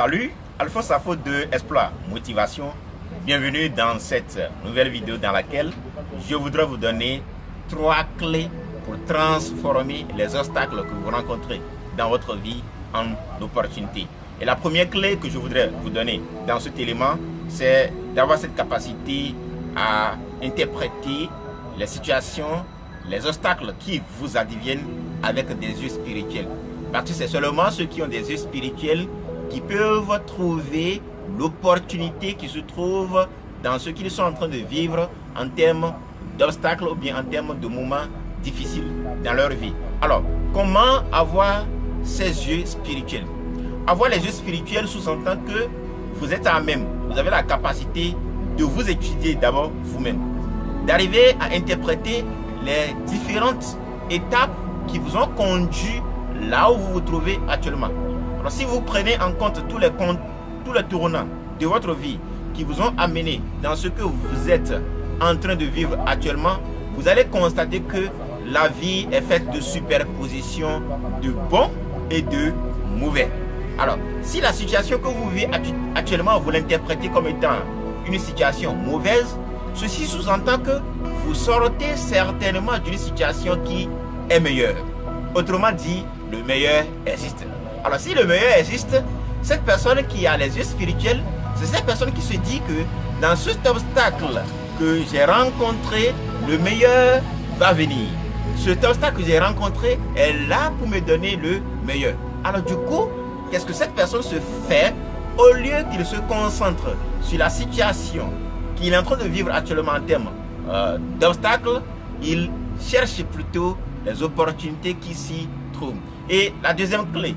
Salut, Alphonse Safo de Exploit Motivation. Bienvenue dans cette nouvelle vidéo dans laquelle je voudrais vous donner 3 clés pour transformer les obstacles que vous rencontrez dans votre vie en opportunités. Et la première clé que je voudrais vous donner dans cet élément, c'est d'avoir cette capacité à interpréter les situations, les obstacles qui vous adviennent avec des yeux spirituels. Parce que c'est seulement ceux qui ont des yeux spirituels qui peuvent trouver l'opportunité qui se trouve dans ce qu'ils sont en train de vivre en termes d'obstacles ou bien en termes de moments difficiles dans leur vie. Alors, comment avoir ces yeux spirituels? Avoir les yeux spirituels sous-entend que vous êtes à même, vous avez la capacité de vous étudier d'abord vous-même, d'arriver à interpréter les différentes étapes qui vous ont conduit là où vous vous trouvez actuellement. Alors si vous prenez en compte tous les tournants de votre vie qui vous ont amené dans ce que vous êtes en train de vivre actuellement, vous allez constater que la vie est faite de superposition de bons et de mauvais. Alors, si la situation que vous vivez actuellement, vous l'interprétez comme étant une situation mauvaise, ceci sous-entend que vous sortez certainement d'une situation qui est meilleure. Autrement dit, le meilleur existe. Alors si le meilleur existe, cette personne qui a les yeux spirituels, c'est cette personne qui se dit que dans cet obstacle que j'ai rencontré, le meilleur va venir. Cet obstacle que j'ai rencontré est là pour me donner le meilleur. Alors du coup, qu'est-ce que cette personne se fait? Au lieu qu'il se concentre sur la situation qu'il est en train de vivre actuellement en termes d'obstacles, il cherche plutôt les opportunités qui s'y trouvent. Et la deuxième clé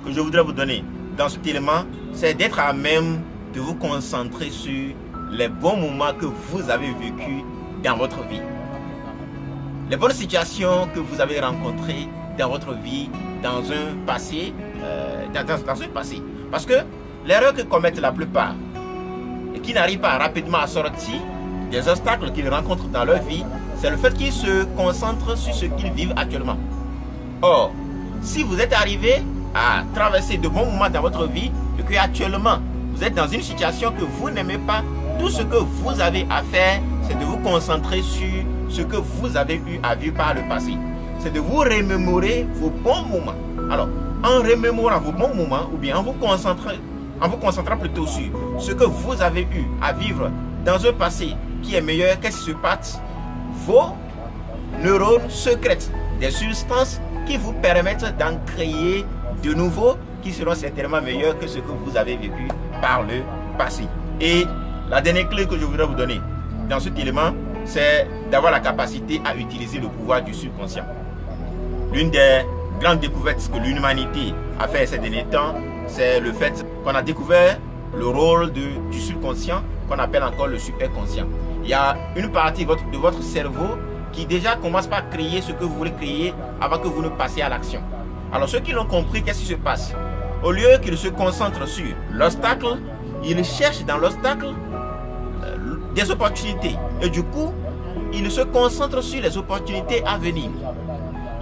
que je voudrais vous donner dans cet élément, c'est d'être à même de vous concentrer sur les bons moments que vous avez vécus dans votre vie. Les bonnes situations que vous avez rencontrées dans votre vie, dans un passé, Parce que l'erreur que commettent la plupart et qui n'arrivent pas rapidement à sortir des obstacles qu'ils rencontrent dans leur vie, c'est le fait qu'ils se concentrent sur ce qu'ils vivent actuellement. Or, si vous êtes arrivé à traverser de bons moments dans votre vie et que actuellement vous êtes dans une situation que vous n'aimez pas, tout ce que vous avez à faire, c'est de vous concentrer sur ce que vous avez eu à vivre par le passé. C'est de vous remémorer vos bons moments. Alors, en remémorant vos bons moments ou bien en vous concentrant plutôt sur ce que vous avez eu à vivre dans un passé qui est meilleur, qu'est-ce qui se passe? Vos neurones sécrètent des substances qui vous permettent d'en créer de nouveaux qui seront certainement meilleurs que ce que vous avez vécu par le passé. Et la dernière clé que je voudrais vous donner dans cet élément, c'est d'avoir la capacité à utiliser le pouvoir du subconscient. L'une des grandes découvertes que l'humanité a fait ces derniers temps, c'est le fait qu'on a découvert le rôle du subconscient qu'on appelle encore le superconscient. Il y a une partie de votre cerveau qui déjà commence par créer ce que vous voulez créer avant que vous ne passiez à l'action. Alors ceux qui l'ont compris, qu'est-ce qui se passe? Au lieu qu'ils se concentrent sur l'obstacle, ils cherchent dans l'obstacle des opportunités. Et du coup, ils se concentrent sur les opportunités à venir.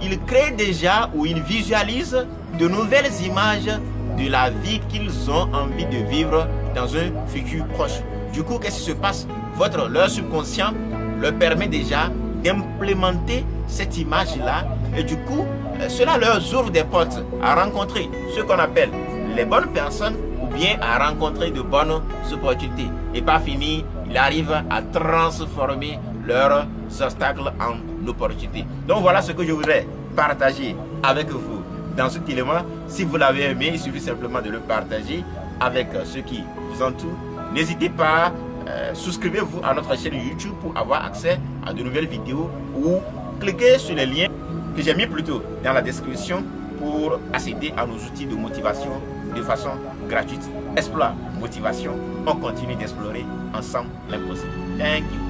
Ils créent déjà ou ils visualisent de nouvelles images de la vie qu'ils ont envie de vivre dans un futur proche. Du coup, qu'est-ce qui se passe? Leur subconscient leur permet déjà d'implémenter cette image-là et du coup, cela leur ouvre des portes à rencontrer ce qu'on appelle les bonnes personnes ou bien à rencontrer de bonnes opportunités. Et pas fini, ils arrivent à transformer leurs obstacles en opportunités. Donc voilà ce que je voudrais partager avec vous dans cet élément. Si vous l'avez aimé, il suffit simplement de le partager avec ceux qui vous entourent. N'hésitez pas, souscrivez-vous à notre chaîne YouTube pour avoir accès à de nouvelles vidéos ou cliquez sur les liens que j'ai mis plus tôt dans la description pour accéder à nos outils de motivation de façon gratuite. Exploit Motivation, on continue d'explorer ensemble l'impossible. Thank you.